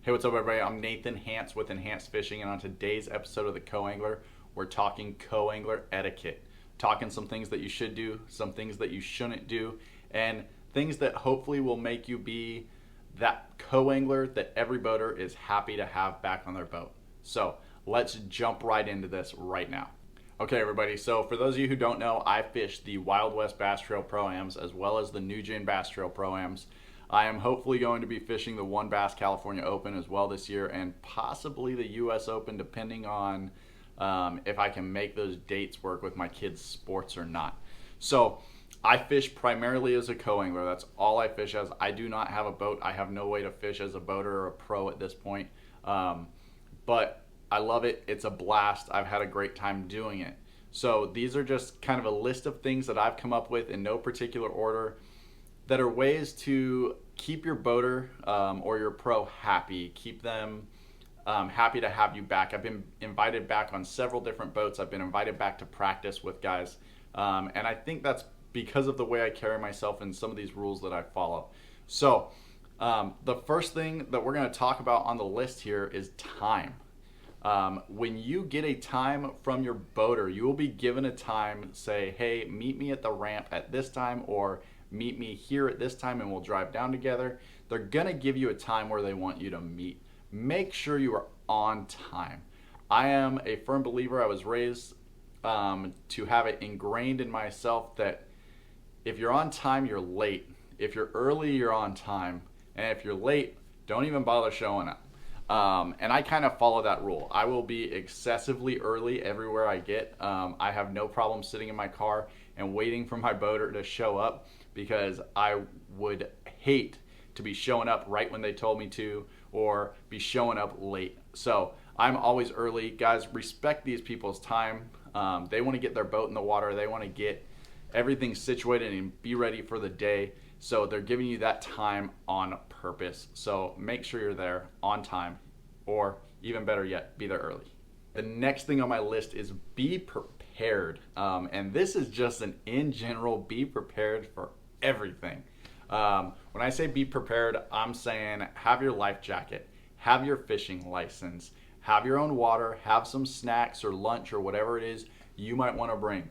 Hey, what's up, everybody? I'm Nathan Hance with Enhanced Fishing, and on today's episode of the Co-Angler, we're talking co-angler etiquette. Talking some things that you should do, some things that you shouldn't do, and things that hopefully will make you be that co-angler that every boater is happy to have back on their boat. So let's jump right into this right now. Okay, everybody, so for those of you who don't know, I fish the Wild West Bass Trail Pro-Ams as well as the New Gen Bass Trail Pro-Ams. I am hopefully going to be fishing the One Bass California Open as well this year, and possibly the US Open, depending on if I can make those dates work with my kids' sports or not. So I fish primarily as a co-angler. That's all I fish as. I do not have a boat. I have no way to fish as a boater or a pro at this point. But I love it. It's a blast. I've had a great time doing it. So these are just kind of a list of things that I've come up with in no particular order that are ways to keep your boater or your pro happy, keep them happy to have you back. I've been invited back on several different boats. I've been invited back to practice with guys. And I think that's because of the way I carry myself and some of these rules that I follow. So the first thing that we're going to talk about on the list here is time. When you get a time from your boater, you will be given a time, say, hey, meet me at the ramp at this time, or meet me here at this time and we'll drive down together. They're gonna give you a time where they want you to meet. Make sure you are on time. I am a firm believer. I was raised to have it ingrained in myself that if you're on time, you're late. If you're early, you're on time. And if you're late, don't even bother showing up. And I kind of follow that rule. I will be excessively early everywhere I get. I have no problem sitting in my car and waiting for my boater to show up, because I would hate to be showing up right when they told me to, or be showing up late. So I'm always early. Guys, respect these people's time. They want to get their boat in the water. They want to get everything situated and be ready for the day. So they're giving you that time on purpose. So make sure you're there on time, or even better yet, be there early. The next thing on my list is be prepared. And this is just an in general, be prepared for everything. When I say be prepared, I'm saying have your life jacket, have your fishing license, have your own water, have some snacks or lunch or whatever it is you might want to bring.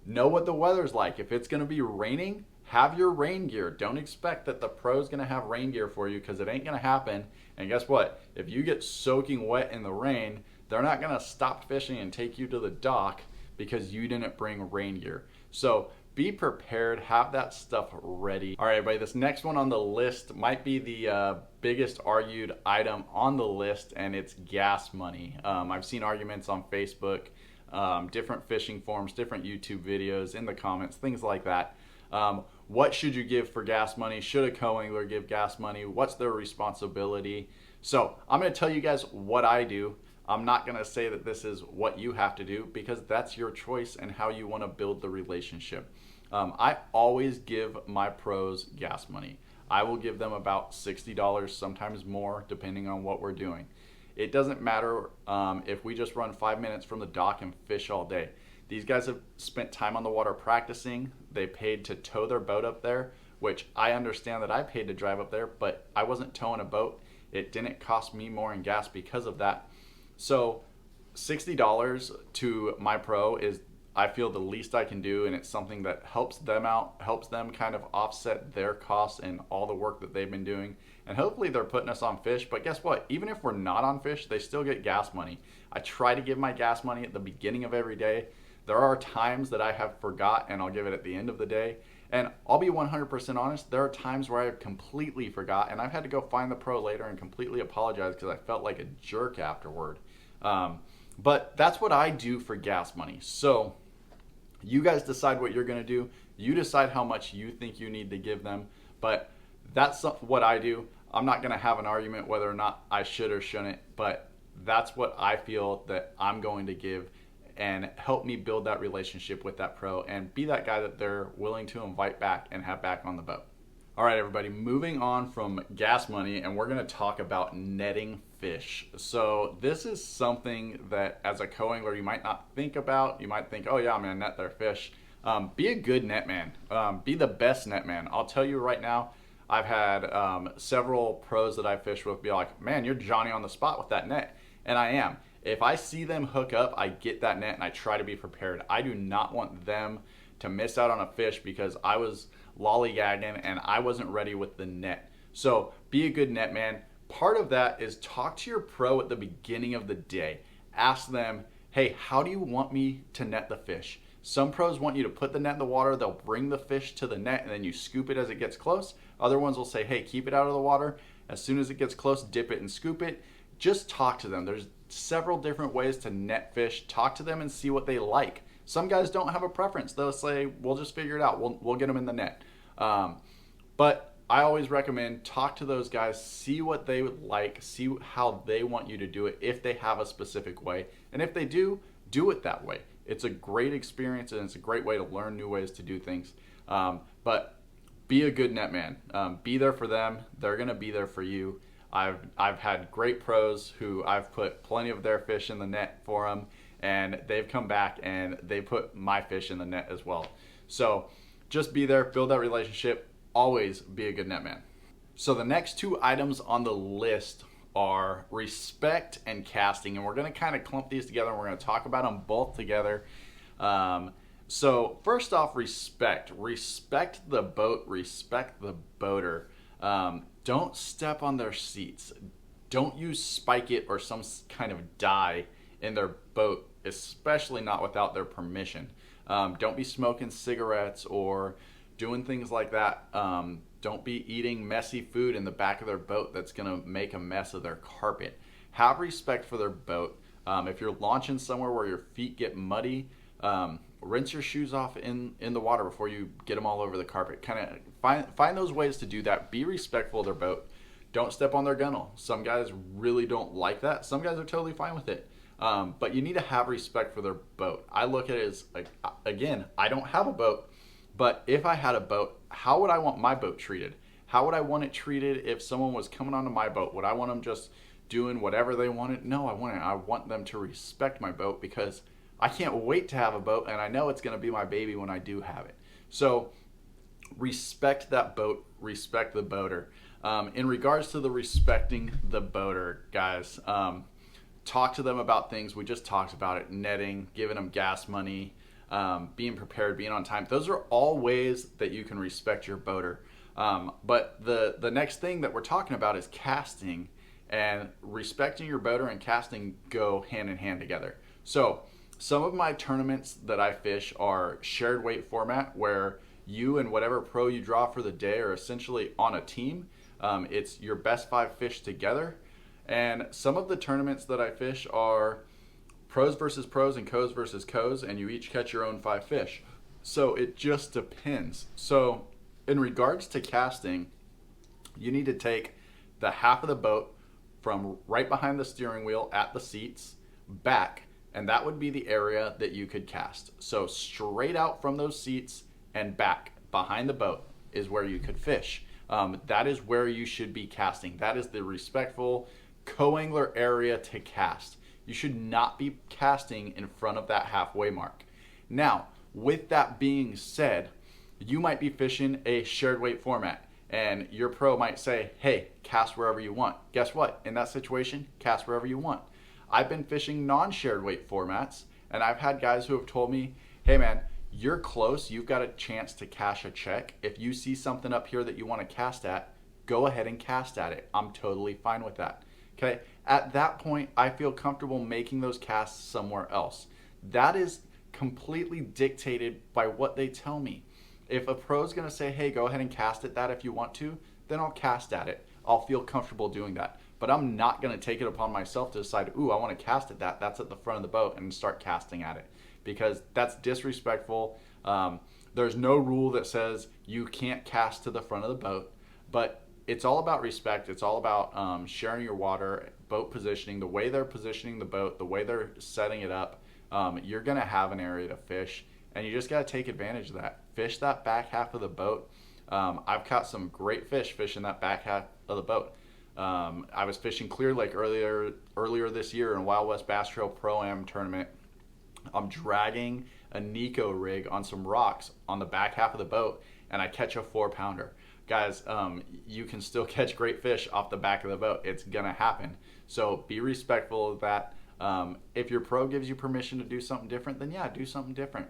Know what the weather's like. If it's going to be raining, have your rain gear. Don't expect that the pro's going to have rain gear for you, because it ain't going to happen. And guess what? If you get soaking wet in the rain, they're not going to stop fishing and take you to the dock because you didn't bring rain gear. So be prepared, have that stuff ready. All right, everybody, this next one on the list might be the biggest argued item on the list, and it's gas money. I've seen arguments on Facebook, different fishing forums, different YouTube videos, in the comments, things like that. What should you give for gas money? Should a co-angler give gas money? What's their responsibility? So I'm going to tell you guys what I do. I'm not going to say that this is what you have to do, because that's your choice and how you want to build the relationship. I always give my pros gas money. I will give them about $60, sometimes more, depending on what we're doing. It doesn't matter if we just run 5 minutes from the dock and fish all day. These guys have spent time on the water practicing. They paid to tow their boat up there, which I understand that I paid to drive up there, but I wasn't towing a boat. It didn't cost me more in gas because of that. So $60 to my pro is, I feel, the least I can do, and it's something that helps them out, helps them kind of offset their costs and all the work that they've been doing. And hopefully they're putting us on fish. But guess what? Even if we're not on fish, they still get gas money. I try to give my gas money at the beginning of every day. There are times that I have forgot, and I'll give it at the end of the day. And I'll be 100% honest, there are times where I completely forgot, and I've had to go find the pro later and completely apologize because I felt like a jerk afterward. But that's what I do for gas money. So you guys decide what you're going to do. You decide how much you think you need to give them. But that's what I do. I'm not going to have an argument whether or not I should or shouldn't, but that's what I feel that I'm going to give, and help me build that relationship with that pro and be that guy that they're willing to invite back and have back on the boat. All right, everybody, moving on from gas money, and we're going to talk about netting fish. So this is something that as a co-angler you might not think about. You might think, oh yeah, I'm going to net their fish. Be a good net man. Be the best net man. I'll tell you right now, I've had several pros that I fish with be like, man, you're Johnny on the spot with that net. And I am. If I see them hook up, I get that net and I try to be prepared. I do not want them to miss out on a fish because I was lollygagging and I wasn't ready with the net. So be a good net man. Part of that is talk to your pro at the beginning of the day. Ask them, hey, how do you want me to net the fish? Some pros want you to put the net in the water, they'll bring the fish to the net and then you scoop it as it gets close. Other ones will say, hey, keep it out of the water. As soon as it gets close, dip it and scoop it. Just talk to them. There's several different ways to net fish. Talk to them and see what they like. Some guys don't have a preference. They'll say, we'll just figure it out. We'll get them in the net. But I always recommend talk to those guys, see what they would like, see how they want you to do it if they have a specific way. And if they do, do it that way. It's a great experience and it's a great way to learn new ways to do things. But be a good net man. Be there for them. They're going to be there for you. I've had great pros who I've put plenty of their fish in the net for them, and they've come back and they put my fish in the net as well. So just be there, build that relationship, always be a good net man. So the next two items on the list are respect and casting, and we're going to kind of clump these together and we're going to talk about them both together. So first off, respect the boat, respect the boater. Don't step on their seats. Don't use spike it or some kind of dye in their boat, especially not without their permission. Don't be smoking cigarettes or doing things like that. Don't be eating messy food in the back of their boat that's going to make a mess of their carpet. Have respect for their boat. If you're launching somewhere where your feet get muddy, rinse your shoes off in the water before you get them all over the carpet. Kind of find those ways to do that. Be respectful of their boat. Don't step on their gunnel. Some guys really don't like that. Some guys are totally fine with it. But you need to have respect for their boat. I look at it as, like, again, I don't have a boat, but if I had a boat, how would I want my boat treated? How would I want it treated if someone was coming onto my boat? Would I want them just doing whatever they wanted? No, I want them to respect my boat because I can't wait to have a boat, and I know it's going to be my baby when I do have it. So respect that boat, respect the boater. In regards to the respecting the boater, guys, talk to them about things. We just talked about it, netting, giving them gas money, being prepared, being on time. Those are all ways that you can respect your boater. But the next thing that we're talking about is casting, and respecting your boater and casting go hand in hand together. So some of my tournaments that I fish are shared weight format where you and whatever pro you draw for the day are essentially on a team. It's your best 5 fish together. And some of the tournaments that I fish are pros versus pros and co's versus co's, and you each catch your own 5 fish. So it just depends. So in regards to casting, you need to take the half of the boat from right behind the steering wheel at the seats back, and that would be the area that you could cast. So straight out from those seats and back behind the boat is where you could fish. That is where you should be casting. That is the respectful co-angler area to cast. You should not be casting in front of that halfway mark. Now, with that being said, you might be fishing a shared weight format and your pro might say, hey, cast wherever you want. Guess what? In that situation, cast wherever you want. I've been fishing non-shared weight formats, and I've had guys who have told me, hey man, you're close, you've got a chance to cash a check. If you see something up here that you want to cast at, go ahead and cast at it. I'm totally fine with that. Okay, at that point, I feel comfortable making those casts somewhere else. That is completely dictated by what they tell me. If a pro's gonna say, hey, go ahead and cast at that if you want to, then I'll cast at it. I'll feel comfortable doing that. But I'm not gonna take it upon myself to decide, ooh, I wanna cast at that. That's at the front of the boat, and start casting at it. Because that's disrespectful. There's no rule that says you can't cast to the front of the boat, but it's all about respect. It's all about sharing your water, boat positioning, the way they're positioning the boat, the way they're setting it up. You're gonna have an area to fish, and you just gotta take advantage of that. Fish that back half of the boat. I've caught some great fish fishing that back half of the boat. I was fishing Clear Lake earlier this year in a Wild West Bass Trail Pro-Am tournament. I'm dragging a Nico rig on some rocks on the back half of the boat, and I catch a 4-pounder. guys, you can still catch great fish off the back of the boat. It's gonna happen. So be respectful of that. If your pro gives you permission to do something different, then yeah, do something different.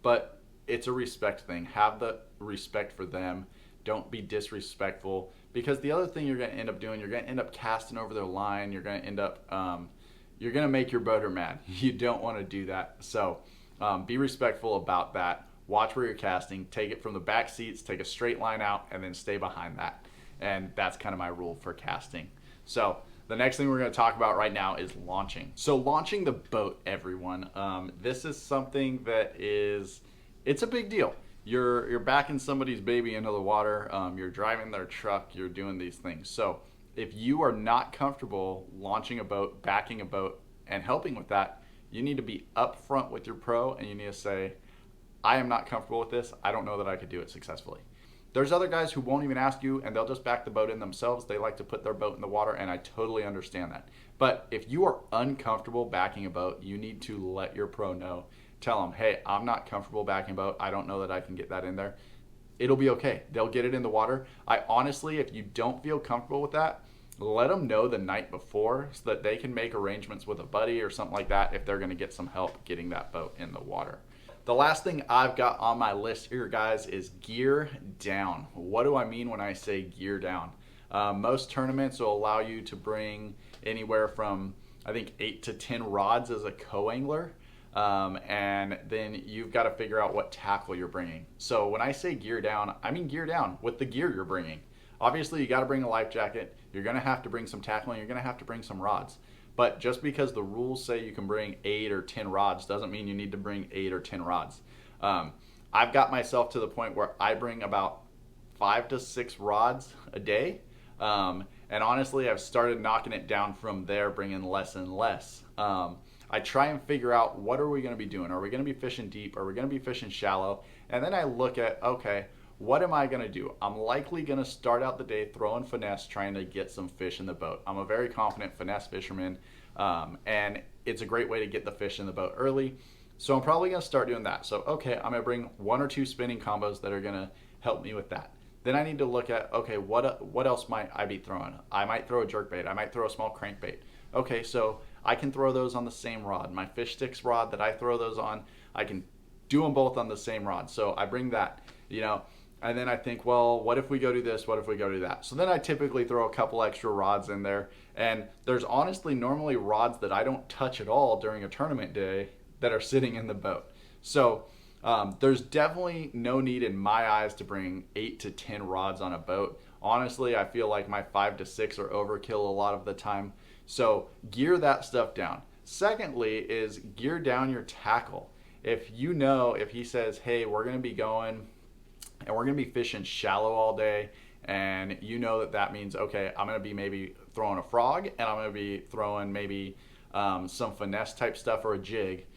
But it's a respect thing. Have the respect for them. Don't be disrespectful, because the other thing you're going to end up doing, you're going to end up casting over their line. You're going to end up, you're going to make your boater mad. You don't want to do that. So be respectful about that. Watch where you're casting. Take it from the back seats. Take a straight line out, and then stay behind that. And that's kind of my rule for casting. So the next thing we're going to talk about right now is launching. So launching the boat, everyone. This is something that it's a big deal. You're backing somebody's baby into the water. You're driving their truck. You're doing these things. So if you are not comfortable launching a boat, backing a boat, and helping with that, you need to be upfront with your pro, and you need to say, I am not comfortable with this. I don't know that I could do it successfully. There's other guys who won't even ask you, and they'll just back the boat in themselves. They like to put their boat in the water, and I totally understand that. But if you are uncomfortable backing a boat, you need to let your pro know. Tell them, hey, I'm not comfortable backing a boat. I don't know that I can get that in there. It'll be okay. They'll get it in the water. I honestly, if you don't feel comfortable with that, let them know the night before so that they can make arrangements with a buddy or something like that if they're going to get some help getting that boat in the water. The last thing I've got on my list here, guys, is gear down. What do I mean when I say gear down? Most tournaments will allow you to bring anywhere from, I think, 8 to 10 rods as a co-angler. And then you've got to figure out what tackle you're bringing. So when I say gear down, I mean gear down with the gear you're bringing. Obviously, you got to bring a life jacket. You're going to have to bring some tackle, and you're going to have to bring some rods. But just because the rules say you can bring 8 or 10 rods doesn't mean you need to bring 8 or 10 rods. I've got myself to the point where I bring about 5 to 6 rods a day. And honestly, I've started knocking it down from there, bringing less and less. I try and figure out, what are we going to be doing? Are we going to be fishing deep? Are we going to be fishing shallow? And then I look at, okay, what am I going to do? I'm likely going to start out the day throwing finesse, trying to get some fish in the boat. I'm a very confident finesse fisherman, and it's a great way to get the fish in the boat early. So I'm probably going to start doing that. So, okay, I'm going to bring 1 or 2 spinning combos that are going to help me with that. Then I need to look at, okay, what else might I be throwing? I might throw a jerkbait. I might throw a small crankbait. Okay, so I can throw those on the same rod. My fish sticks rod that I throw those on, I can do them both on the same rod. So I bring that, and then I think, well, what if we go do this? What if we go do that? So then I typically throw a couple extra rods in there. And there's honestly normally rods that I don't touch at all during a tournament day that are sitting in the boat. So there's definitely no need in my eyes to bring 8 to 10 rods on a boat. Honestly, I feel like my 5 to 6 are overkill a lot of the time. So gear that stuff down. Secondly is gear down your tackle. If he says, hey, we're going to be going and we're going to be fishing shallow all day, and that means, okay, I'm going to be maybe throwing a frog, and I'm going to be throwing maybe some finesse type stuff or a jig.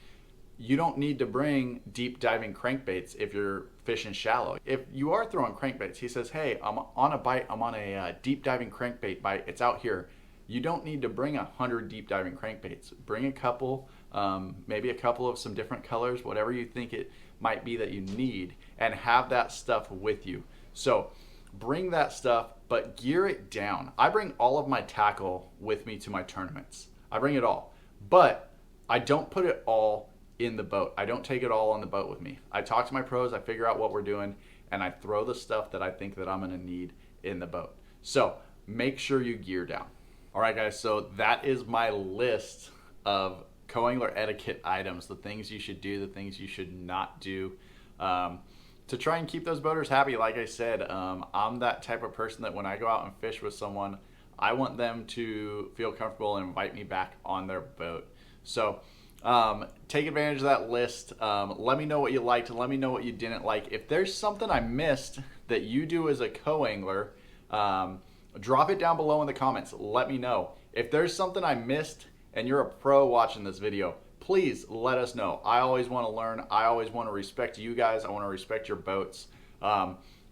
You don't need to bring deep diving crankbaits if you're fishing shallow. If you are throwing crankbaits, he says, hey, I'm on a bite, I'm on a deep diving crankbait bite, it's out here. You don't need to bring 100 deep diving crankbaits. Bring a couple, maybe a couple of some different colors, whatever you think it might be that you need, and have that stuff with you. So bring that stuff, but gear it down. I bring all of my tackle with me to my tournaments. I bring it all, but I don't put it all in the boat. I don't take it all on the boat with me. I talk to my pros, I figure out what we're doing, and I throw the stuff that I think that I'm going to need in the boat. So make sure you gear down. All right, guys, so that is my list of co-angler etiquette items, the things you should do, the things you should not do, to try and keep those boaters happy. Like I said, I'm that type of person that when I go out and fish with someone, I want them to feel comfortable and invite me back on their boat. So take advantage of that list. Let me know what you liked. Let me know what you didn't like. If there's something I missed that you do as a co-angler, drop it down below in the comments. Let me know. If there's something I missed and you're a pro watching this video, please let us know. I always want to learn. I always want to respect you guys. I want to respect your boats.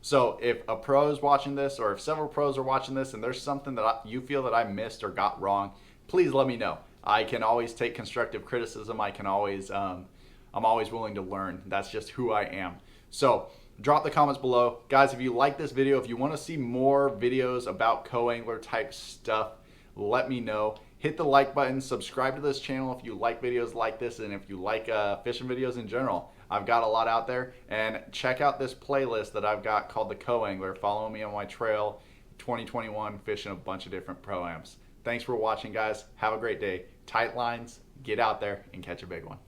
So if a pro is watching this, or if several pros are watching this, and there's something that you feel that I missed or got wrong, please let me know. I can always take constructive criticism. I can always, I'm always willing to learn. That's just who I am. So drop the comments below. Guys, if you like this video, if you want to see more videos about co-angler type stuff, let me know. Hit the like button, subscribe to this channel if you like videos like this, and if you like fishing videos in general. I've got a lot out there, and check out this playlist that I've got called The Co-Angler. Follow me on my trail 2021, fishing a bunch of different pro-ams. Thanks for watching, guys. Have a great day. Tight lines, get out there and catch a big one.